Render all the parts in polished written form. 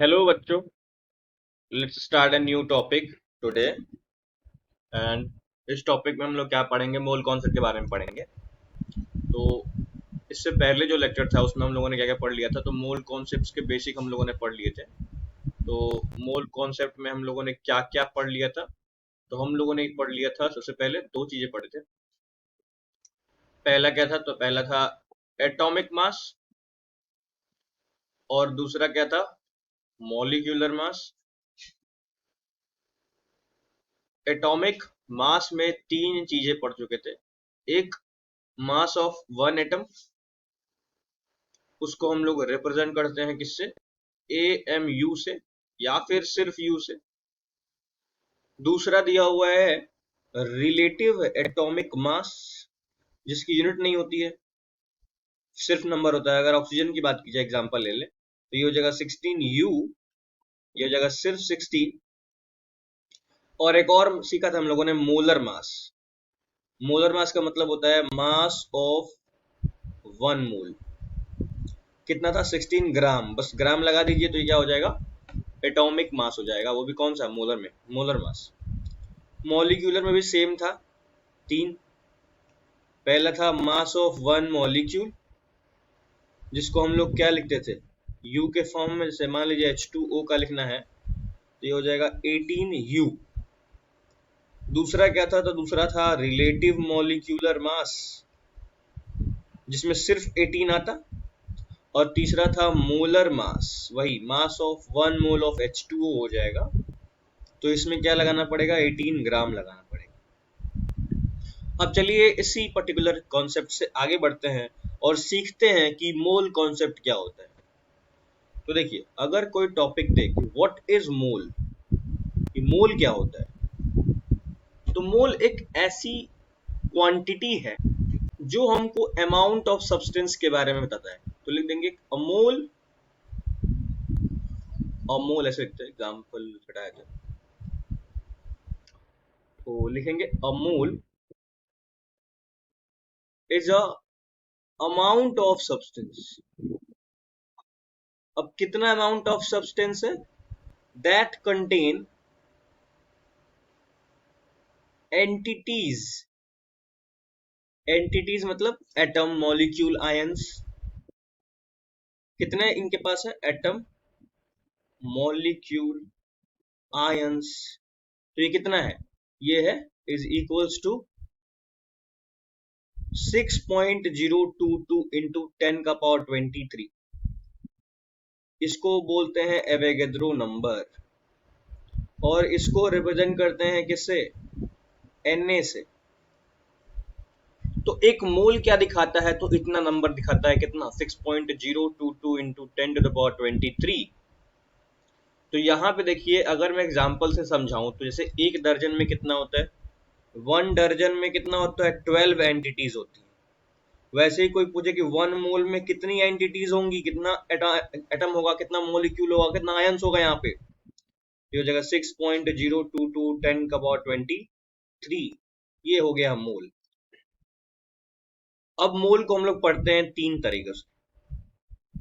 Hello बच्चों, let's start a new topic today. And इस topic में हम लोग क्या पढ़ेंगे? मोल कॉन्सेप्ट के बारे में पढ़ेंगे। तो इससे पहले जो लेक्चर था उसमें हम लोगों ने क्या क्या पढ़ लिया था, तो मोल कॉन्सेप्ट्स के बेसिक हम लोगों ने पढ़ लिए थे। तो मोल कॉन्सेप्ट में हम लोगों ने क्या क्या पढ़ लिया था? तो हम लोगों ने पढ़ लिया था, सबसे पहले दो चीजें पढ़े थे। पहला क्या था? तो पहला था एटॉमिक मास, और दूसरा क्या था? Molecular mass. एटॉमिक मास में तीन चीजें पढ़ चुके थे। एक, मास ऑफ वन एटम, उसको हम लोग रिप्रेजेंट करते हैं किससे? ए एम यू से, या फिर सिर्फ यू से। दूसरा दिया हुआ है रिलेटिव एटॉमिक मास, जिसकी यूनिट नहीं होती है, सिर्फ नंबर होता है। अगर ऑक्सीजन की बात की जाए, एग्जांपल ले ले, तो ये हो जाएगा 16U, ये हो जाएगा सिर्फ 16। और एक और सीखा था हम लोगों ने, मोलर मास। मोलर मास का मतलब होता है मास ऑफ वन मोल। कितना था? 16 ग्राम। बस ग्राम लगा दीजिए तो ये क्या हो जाएगा? एटॉमिक मास हो जाएगा। वो भी कौन सा? मोलर में, मोलर मास। मॉलिक्यूलर में भी सेम था, तीन। पहला था मास ऑफ वन मॉलिक्यूल, जिसको हम लोग क्या लिखते थे? यू के फॉर्म में। जैसे मान लीजिए H2O का लिखना है, तो ये हो जाएगा 18U। दूसरा क्या था? तो दूसरा था रिलेटिव मॉलिक्यूलर मास, जिसमें सिर्फ 18 आता। और तीसरा था मोलर मास, वही mass of one mole of H2O हो जाएगा। तो इसमें क्या लगाना पड़ेगा? 18 ग्राम लगाना पड़ेगा। अब चलिए इसी पर्टिकुलर कॉन्सेप्ट से आगे बढ़ते हैं और सीखते हैं कि मोल कॉन्सेप्ट क्या होता है। तो देखिए, अगर कोई टॉपिक दे कि व्हाट इज मोल, कि मोल क्या होता है, तो मोल एक ऐसी क्वांटिटी है जो हमको अमाउंट ऑफ सब्सटेंस के बारे में बताता है। तो लिख देंगे अमोल, अमोल ऐसे लिखते हैं, एग्जाम्पल हटाया जाए तो लिखेंगे Amol is a amount of substance. अब कितना अमाउंट ऑफ सब्सटेंस है? That contain entities. एंटिटीज मतलब एटम, मॉलिक्यूल, आयंस। कितने इनके पास है? Atom, molecule, ions. तो ये कितना है? ये है इज इक्वल्स टू 6.022 इंटू 10 का पावर 23। इसको बोलते हैं एवेगेद्रो नंबर, और इसको रिप्रेजेंट करते हैं किससे? Na से। तो एक मोल क्या दिखाता है? तो इतना नंबर दिखाता है। कितना? 6.022 इंटू 10 to the power 23। तो यहाँ पे देखिए, अगर मैं एग्जांपल से समझाऊं तो जैसे एक दर्जन में कितना होता है? वन दर्जन में कितना होता है? 12 एंटिटीज होती है। वैसे ही कोई पूछे कि वन मोल में कितनी एंटिटीज होंगी, कितना एटम होगा, कितना मॉलिक्यूल होगा, कितना आयंस होगा, यहाँ पे ये हो जाएगा 6.022 10 का पावर 23। ये हो गया मोल। अब मोल को हम लोग पढ़ते हैं तीन तरीके से,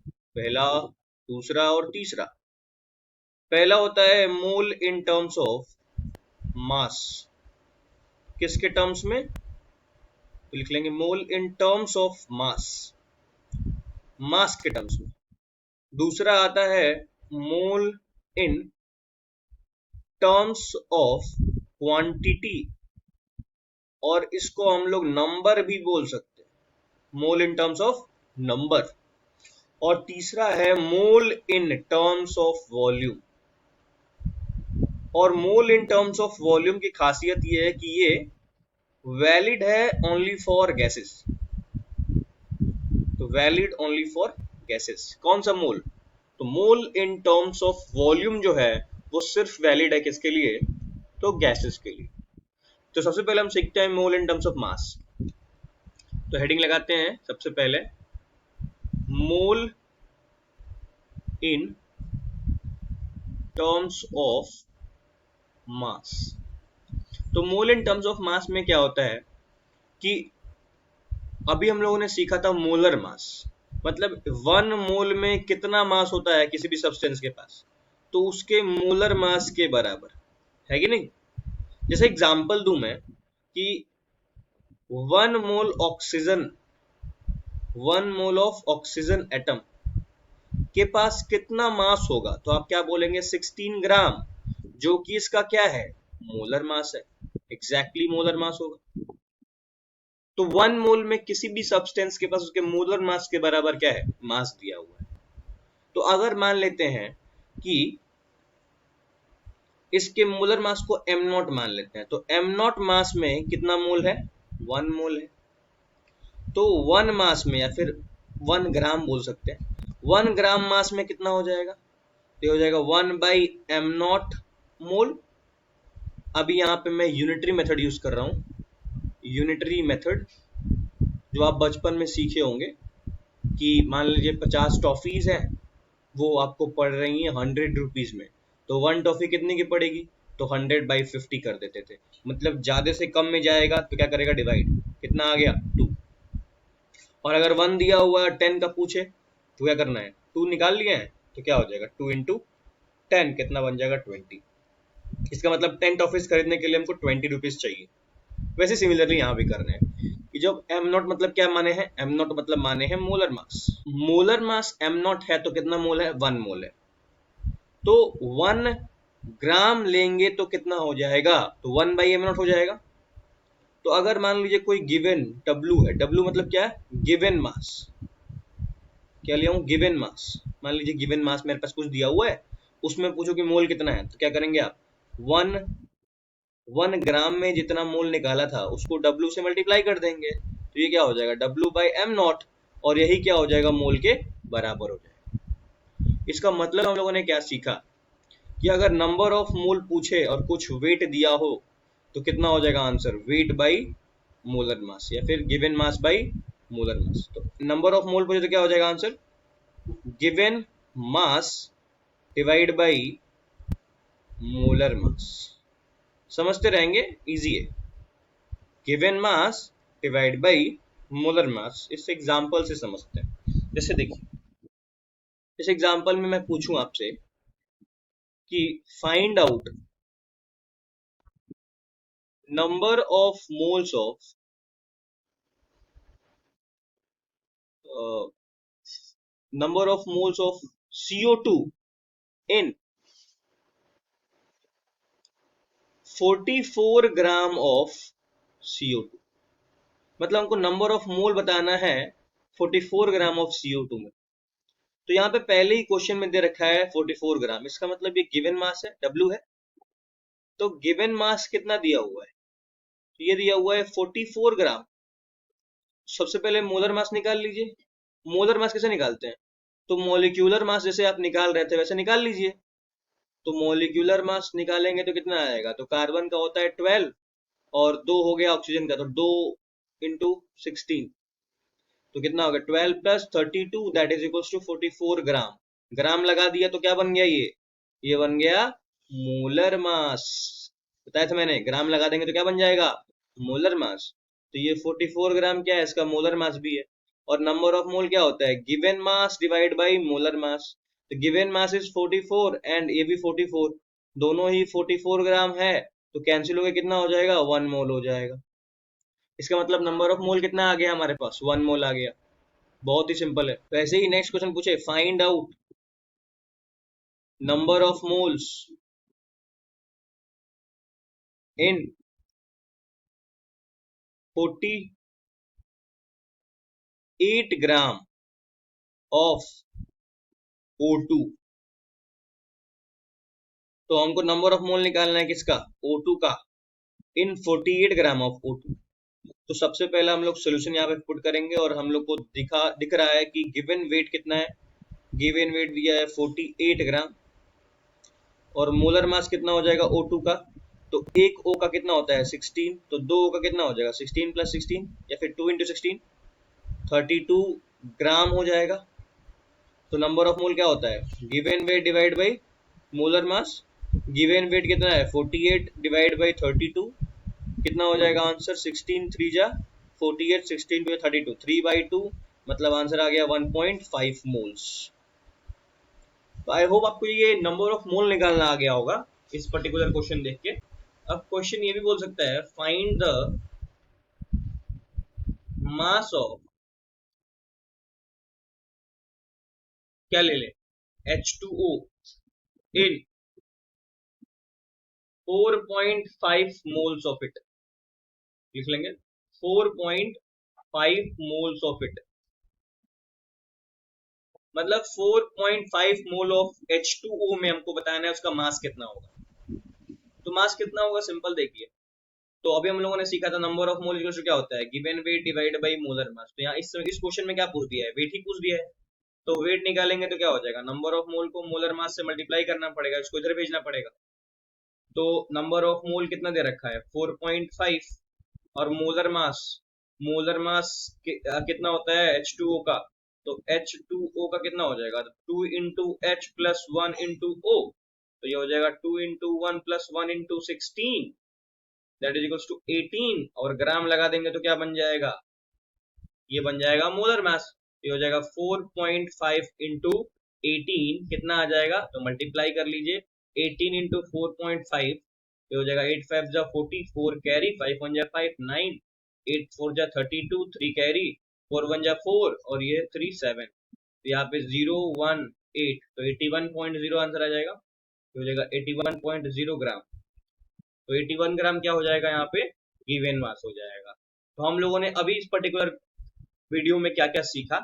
पहला, दूसरा और तीसरा। पहला होता है मोल इन टर्म्स ऑफ मास। किसके टर्म्स में? तो लिख लेंगे मोल इन टर्म्स ऑफ मास, मास के टर्म्स में। दूसरा आता है मोल इन टर्म्स ऑफ क्वांटिटी, और इसको हम लोग नंबर भी बोल सकते हैं, मोल इन टर्म्स ऑफ नंबर। और तीसरा है मोल इन टर्म्स ऑफ वॉल्यूम। और मोल इन टर्म्स ऑफ वॉल्यूम की खासियत ये है कि ये वैलिड है ओनली फॉर गैसेस। तो वैलिड ओनली फॉर गैसेस। कौन सा मोल? तो मोल इन टर्म्स ऑफ वॉल्यूम जो है वो सिर्फ वैलिड है किसके लिए? तो गैसेस के लिए। तो सबसे पहले हम सीखते हैं मोल इन टर्म्स ऑफ मास। तो हेडिंग लगाते हैं सबसे पहले, मोल इन टर्म्स ऑफ मास। तो मोल इन टर्म्स ऑफ मास में क्या होता है कि अभी हम लोगों ने सीखा था मोलर मास, मतलब वन मोल में कितना मास होता है किसी भी सब्सटेंस के पास। तो उसके मोलर मास के बराबर है कि नहीं। जैसे एग्जांपल दूं मैं कि 1 मोल ऑफ ऑक्सीजन एटम के पास कितना मास होगा, तो आप क्या बोलेंगे 16 ग्राम, जो कि इसका क्या है, मोलर मास है, एग्जैक्टली मोलर मास होगा। तो 1 मोल में किसी भी सब्सटेंस के पास उसके मोलर मास के बराबर क्या है, मास दिया हुआ है। तो अगर मान लेते हैं कि इसके मोलर मास को m0 मान लेते हैं, तो m0 मास में कितना मोल है, 1 मोल है। तो 1 मास में या फिर 1 ग्राम बोल सकते हैं, 1 ग्राम मास में कितना हो जाएगा, तो हो जाएगा 1/m0 मोल। अभी यहाँ पे मैं यूनिटरी मेथड यूज कर रहा हूँ, यूनिटरी मेथड जो आप बचपन में सीखे होंगे कि मान लीजिए 50 टॉफीज है, वो आपको पड़ रही है 100 रुपीज में, तो 1 टॉफी कितने की पड़ेगी, तो 100/50 कर देते थे। मतलब ज्यादा से कम में जाएगा तो क्या करेगा, डिवाइड, कितना आ गया 2। और अगर 1 दिया हुआ है 10 का पूछे तो क्या करना है, 2 निकाल लिया है तो क्या हो जाएगा 2 × 10, कितना बन जाएगा 20। इसका मतलब 10 टॉफीज खरीदने के लिए हमको 20 रुपीज चाहिए। वैसे सिमिलरली यहाँ भी करना है कि जब m0 मतलब क्या माने हैं, m0 मतलब माने हैं molar mass. Molar mass m0 है तो कितना मोल है, 1 मोल है। तो 1 ग्राम लेंगे तो कितना हो जाएगा, तो 1/m0 हो जाएगा। तो अगर मान लीजिए कोई गिवन W है, W मतलब क्या है, गिवन मास, क्या लिया हूं, गिवन मास। मान लीजिए गिवन मास मेरे पास कुछ दिया हुआ है, उसमें पूछो कि मोल कितना है, तो क्या करेंगे आप, वन 1 ग्राम में जितना मोल निकाला था उसको W से मल्टीप्लाई कर देंगे, तो ये क्या हो जाएगा W/m0, और यही क्या हो जाएगा, मोल के बराबर हो जाएगा। इसका मतलब हम लोगों ने क्या सीखा कि अगर नंबर ऑफ मोल पूछे और कुछ वेट दिया हो तो कितना हो जाएगा answer, weight by molar mass, या फिर given mass by molar mass. तो नंबर ऑफ मोल पूछे तो क्या हो जाएगा answer, given mass divide by molar mass. समझते रहेंगे, इजी है, given mass divide by molar mass. इस एग्जांपल से समझते हैं। जैसे देखिए, इस एग्जांपल में मैं पूछूं आपसे कि find out number of moles of number of moles of CO2 in 44 gram of CO2। मतलब हमको नंबर ऑफ मोल बताना है 44 ग्राम ऑफ CO2 में। तो यहाँ पे पहले ही क्वेश्चन में दे रखा है 44 ग्राम, इसका मतलब ये गिवन मास है, W है। तो गिवन मास कितना दिया हुआ है, तो ये दिया हुआ है 44 ग्राम। सबसे पहले मोलर मास निकाल लीजिए। मोलर मास कैसे निकालते हैं, तो मॉलिक्यूलर मास जैसे आप निकाल रहे थे वैसे निकाल लीजिए। तो मॉलिक्यूलर मास निकालेंगे तो कितना आएगा, तो कार्बन का होता है 12 और 2 हो गया ऑक्सीजन का, तो 2 इंटू 16, तो कितना होगा 12 + 32, दैट इज इक्वल्स टू 44 ग्राम। ग्राम लगा दिया तो क्या बन गया, ये बन गया मोलर मास। बताया था मैंने, ग्राम लगा देंगे तो क्या बन जाएगा, मोलर मास। तो ये 44 ग्राम क्या है, इसका मोलर मास भी है। और नंबर ऑफ मोल क्या होता है, given mass divide by molar mass. तो गिवन मास इज 44 एंड ये भी 44, दोनों ही 44 ग्राम है, तो कैंसिल होकर कितना हो जाएगा, 1 मोल हो जाएगा। इसका मतलब नंबर ऑफ मोल कितना आ गया हमारे पास, 1 मोल आ गया। बहुत ही सिंपल है। वैसे ही नेक्स्ट क्वेश्चन पूछे, find out number of moles in 48 gram of O2। तो हमको नंबर ऑफ मोल निकालना है किसका, O2 का, इन 48 ग्राम ऑफ O2। तो सबसे पहला हम लोग सोल्यूशन यहाँ पे पुट करेंगे और हम लोग को दिख रहा है कि गिवन वेट कितना है, गिवन वेट दिया है 48 ग्राम, और मोलर मास कितना हो जाएगा O2 का, तो एक O का कितना होता है 16, तो 2 O का कितना हो जाएगा 16 + 16 या फिर 2 × 16, 32 ग्राम हो जाएगा। तो नंबर ऑफ मोल क्या होता है, given weight divide by molar mass. Given weight कितना है 48 डिवाइड बाई 32, कितना हो जाएगा आंसर, 16 3 जा 48, 16 2 32, 3/2, मतलब आंसर आ गया 1.5 मोल्स। तो आई होप आपको ये नंबर ऑफ मोल निकालना आ गया होगा इस पर्टिकुलर क्वेश्चन देख के। अब क्वेश्चन ये भी बोल सकता है फाइंड द मास ऑफ, क्या ले ले, H2O in 4.5 moles of it, लिख लेंगे 4.5 मोल्स ऑफ इट, मतलब 4.5 मोल ऑफ H2O में हमको बताना है उसका मास कितना होगा। तो मास कितना होगा सिंपल देखिए, तो अभी हम लोगों ने सीखा था number of mole equal to क्या होता है, given weight divide by molar mass. तो यहाँ इस क्वेश्चन में क्या पूछ दिया है, वेट ही पूछ दिया है। तो वेट निकालेंगे तो क्या हो जाएगा, नंबर ऑफ मोल को मोलर मास से मल्टीप्लाई करना पड़ेगा, इसको इधर भेजना पड़ेगा। तो नंबर ऑफ मोल कितना दे रखा है 4.5 और मोलर मास कितना होता है H2O का, तो H2O का कितना हो जाएगा 2 into H plus 1 into O, तो ये हो जाएगा 2 into 1 plus 1 into 16 that is equals to 18, और ग्राम लगा देंगे तो क्या बन जाएगा, ये बन जाएगा मोलर मास। ये हो जाएगा 4.5 इंटू 18 कितना आ जाएगा, तो मल्टीप्लाई कर लीजिए 18 इंटू 4.5, ये हो जाएगा 8 5 जा 44 कैरी 5 1 जा 5 9 8 4 जा 32 3 कैरी 4 1 जा 4 और ये 3 7, तो यहाँ पे 0 1 8, तो 81.0 आंसर आ जाएगा। ये हो जाएगा 81.0 ग्राम, तो 81 ग्राम क्या हो जाएगा यहाँ पे गिवन मास हो जाएगा। तो हम लोगों ने अभी इस पर्टिकुलर वीडियो में क्या क्या सीखा,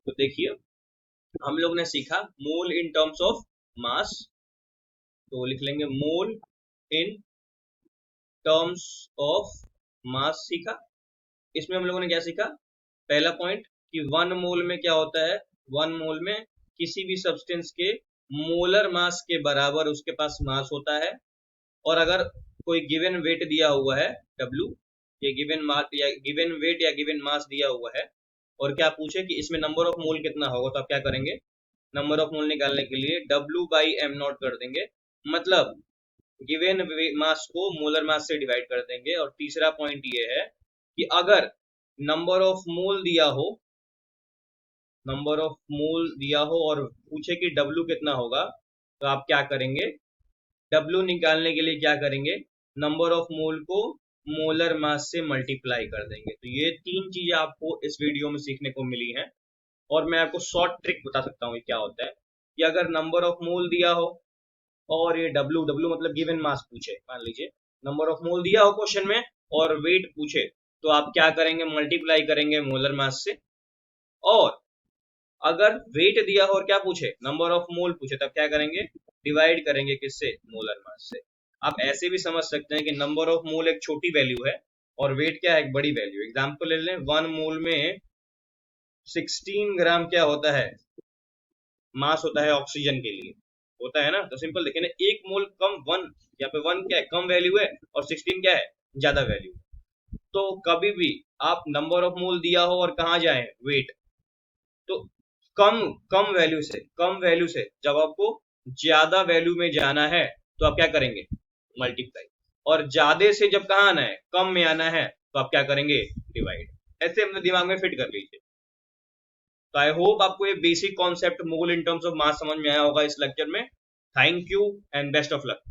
तो देखिए हम लोग ने सीखा मोल इन टर्म्स ऑफ मास, तो लिख लेंगे मोल इन टर्म्स ऑफ मास सीखा। इसमें हम लोगों ने क्या सीखा, पहला पॉइंट कि 1 मोल में क्या होता है, 1 मोल में किसी भी सब्सटेंस के मोलर मास के बराबर उसके पास मास होता है, और अगर कोई गिवन वेट दिया हुआ है W, ये गिवन मास या गिवन वेट या गिवन मास दिया हुआ है, और क्या पूछे कि इसमें नंबर ऑफ मोल कितना होगा, तो आप क्या करेंगे, नंबर ऑफ मोल निकालने के लिए W बाई एम नॉट कर देंगे, मतलब गिवन मास को मोलर मास से डिवाइड कर देंगे। और तीसरा पॉइंट ये है कि अगर नंबर ऑफ मोल दिया हो, नंबर ऑफ मोल दिया हो और पूछे कि W कितना होगा, तो आप क्या करेंगे, W निकालने के लिए क्या करेंगे, नंबर ऑफ मोल को मोलर मास से मल्टीप्लाई कर देंगे। तो ये 3 चीजें आपको इस वीडियो में सीखने को मिली हैं, और मैं आपको शॉर्ट ट्रिक बता सकता हूँ क्या होता है कि अगर नंबर ऑफ मोल दिया हो और ये W मतलब गिवन मास पूछे, मान लीजिए नंबर ऑफ मोल दिया हो क्वेश्चन में और वेट पूछे, तो आप क्या करेंगे, मल्टीप्लाई करेंगे मोलर मास से। और अगर वेट दिया हो और क्या पूछे, नंबर ऑफ मोल पूछे, तब क्या करेंगे, डिवाइड करेंगे किससे, मोलर मास से। आप ऐसे भी समझ सकते हैं कि नंबर ऑफ मोल एक छोटी वैल्यू है और वेट क्या है, एक बड़ी वैल्यू। एग्जाम्पल ले लें, 1 मोल में 16 ग्राम क्या होता है, मास होता है ऑक्सीजन के लिए, होता है ना। तो सिंपल देखें ना, 1 मोल कम 1, यहाँ पे 1 क्या है, कम वैल्यू है, और 16 क्या है, ज्यादा वैल्यू। तो कभी भी आप नंबर ऑफ मोल दिया हो और कहाँ जाए वेट, तो कम कम वैल्यू से जब आपको ज्यादा वैल्यू में जाना है तो आप क्या करेंगे, मल्टीप्लाई, और ज्यादा से जब कहाँ आना है, कम में आना है, तो आप क्या करेंगे, डिवाइड। ऐसे अपने दिमाग में फिट कर लीजिए। तो आई होप आपको ये basic concept mole in terms of mass समझ में आया होगा इस लेक्चर में। Thank you and best of luck.